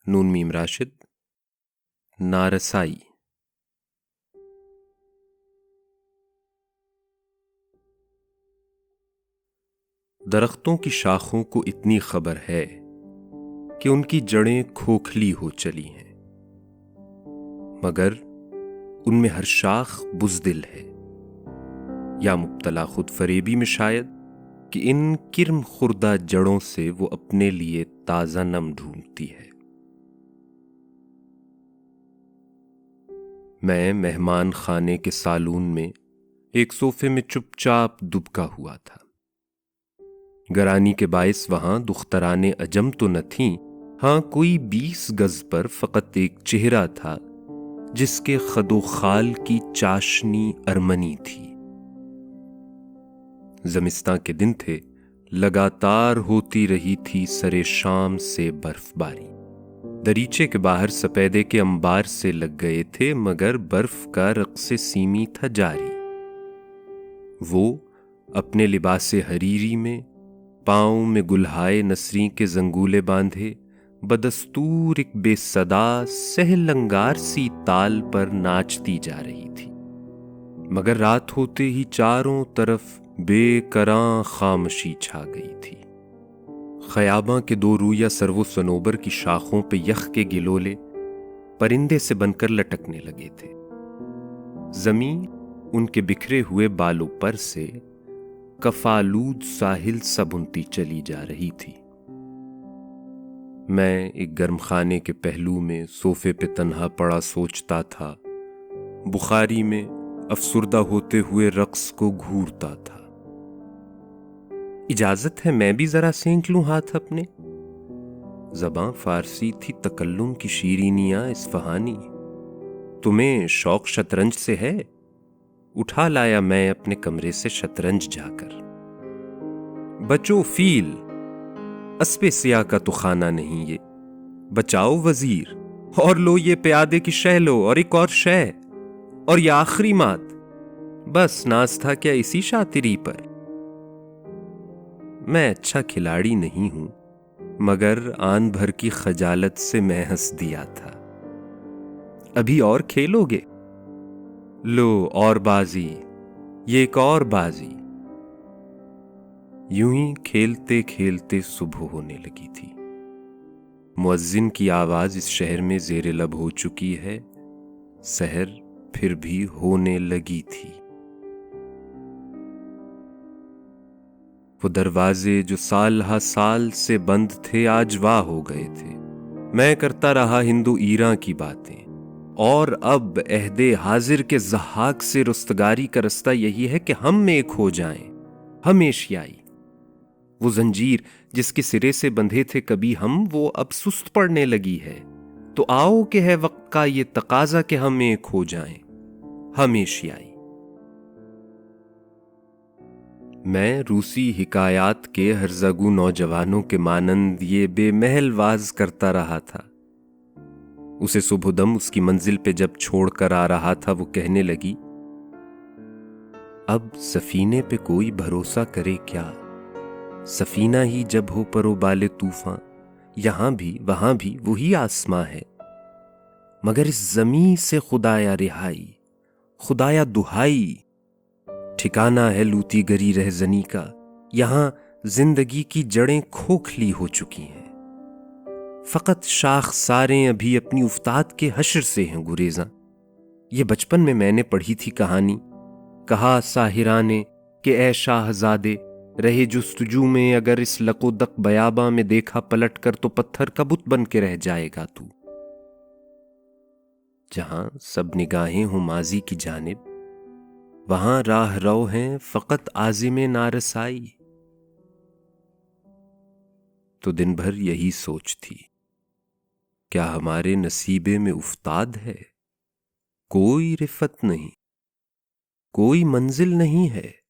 نون میم راشد. نارسائی. درختوں کی شاخوں کو اتنی خبر ہے کہ ان کی جڑیں کھوکھلی ہو چلی ہیں، مگر ان میں ہر شاخ بزدل ہے، یا مبتلا خود فریبی میں شاید کہ ان کرم خوردہ جڑوں سے وہ اپنے لیے تازہ نم ڈھونڈتی ہے۔ میں مہمان خانے کے سالون میں ایک صوفے میں چپ چاپ دبکا ہوا تھا۔ گرانی کے باعث وہاں دختران عجم تو نہ تھیں، ہاں کوئی 20 گز پر فقط ایک چہرہ تھا جس کے خد و خال کی چاشنی ارمنی تھی۔ زمستاں کے دن تھے، لگاتار ہوتی رہی تھی سرے شام سے برف باری۔ دریچے کے باہر سپیدے کے انبار سے لگ گئے تھے، مگر برف کا رقص سیمی تھا جاری۔ وہ اپنے لباس حریری میں، پاؤں میں گلہائے نسریں کے زنگولے باندھے، بدستور ایک بے صدا سہل انگار سی تال پر ناچتی جا رہی تھی، مگر رات ہوتے ہی چاروں طرف بے کراں خاموشی چھا گئی تھی۔ خیاباں کے دو رویہ سرو و صنوبر کی شاخوں پہ یخ کے گلولے پرندے سے بن کر لٹکنے لگے تھے۔ زمین ان کے بکھرے ہوئے بالوں پر سے کفالود ساحل سا بنتی چلی جا رہی تھی۔ میں ایک گرم خانے کے پہلو میں صوفے پہ تنہا پڑا سوچتا تھا، بخاری میں افسردہ ہوتے ہوئے رقص کو گھورتا تھا۔ اجازت ہے میں بھی ذرا سینک لوں ہاتھ اپنے؟ زباں فارسی تھی، تکلم کی شیرینیاں اصفہانی۔ تمہیں شوق شطرنج سے ہے؟ اٹھا لایا میں اپنے کمرے سے شطرنج جا کر۔ بچو فیل، اسپِ سیاہ کا تو خانہ نہیں یہ، بچاؤ وزیر، اور لو یہ پیادے کی شہ لو، اور ایک اور شہ، اور یہ آخری مات۔ بس ناز تھا کیا اسی شاطری پر؟ میں اچھا کھلاڑی نہیں ہوں، مگر آن بھر کی خجالت سے میں ہنس دیا تھا۔ ابھی اور کھیلو گے؟ لو اور بازی، یہ ایک اور بازی۔ یوں ہی کھیلتے کھیلتے صبح ہونے لگی تھی۔ مؤذن کی آواز اس شہر میں زیر لب ہو چکی ہے، سحر پھر بھی ہونے لگی تھی۔ وہ دروازے جو سال ہا سال سے بند تھے آج واہ ہو گئے تھے۔ میں کرتا رہا ہندو ایراں کی باتیں، اور اب عہد حاضر کے ضحاک سے رستگاری کا رستہ یہی ہے کہ ہم ایک ہو جائیں، ہم ایشیائی۔ وہ زنجیر جس کے سرے سے بندھے تھے کبھی ہم، وہ اب سست پڑنے لگی ہے۔ تو آؤ کہ ہے وقت کا یہ تقاضا کہ ہم ایک ہو جائیں، ہم ایشیائی۔ میں روسی حکایات کے ہرزگو نوجوانوں کے مانند یہ بے محل واز کرتا رہا تھا۔ اسے صبح دم اس کی منزل پہ جب چھوڑ کر آ رہا تھا، وہ کہنے لگی، اب سفینے پہ کوئی بھروسہ کرے کیا؟ سفینہ ہی جب ہو پرو بالِ طوفاں، یہاں بھی وہاں بھی وہی آسماں ہے، مگر اس زمیں سے خدایا رہائی، خدایا دہائی، ٹھکانہ ہے لوتی گری رہزنی کا، یہاں زندگی کی جڑیں کھوکھلی ہو چکی ہیں، فقط شاخ ساریں ابھی اپنی افتاد کے حشر سے ہیں گریزاں۔ یہ بچپن میں نے پڑھی تھی کہانی، کہا ساحرہ نے کہ اے شاہزادے، رہے جستجو میں اگر اس لق و دق بیاباں میں دیکھا پلٹ کر تو پتھر کا بت بن کے رہ جائے گا تو۔ جہاں سب نگاہیں ہوں ماضی کی جانب، وہاں راہ رو ہیں فقط عازم نارسائی۔ تو دن بھر یہی سوچ تھی، کیا ہمارے نصیبے میں افتاد ہے؟ کوئی رفت نہیں، کوئی منزل نہیں ہے۔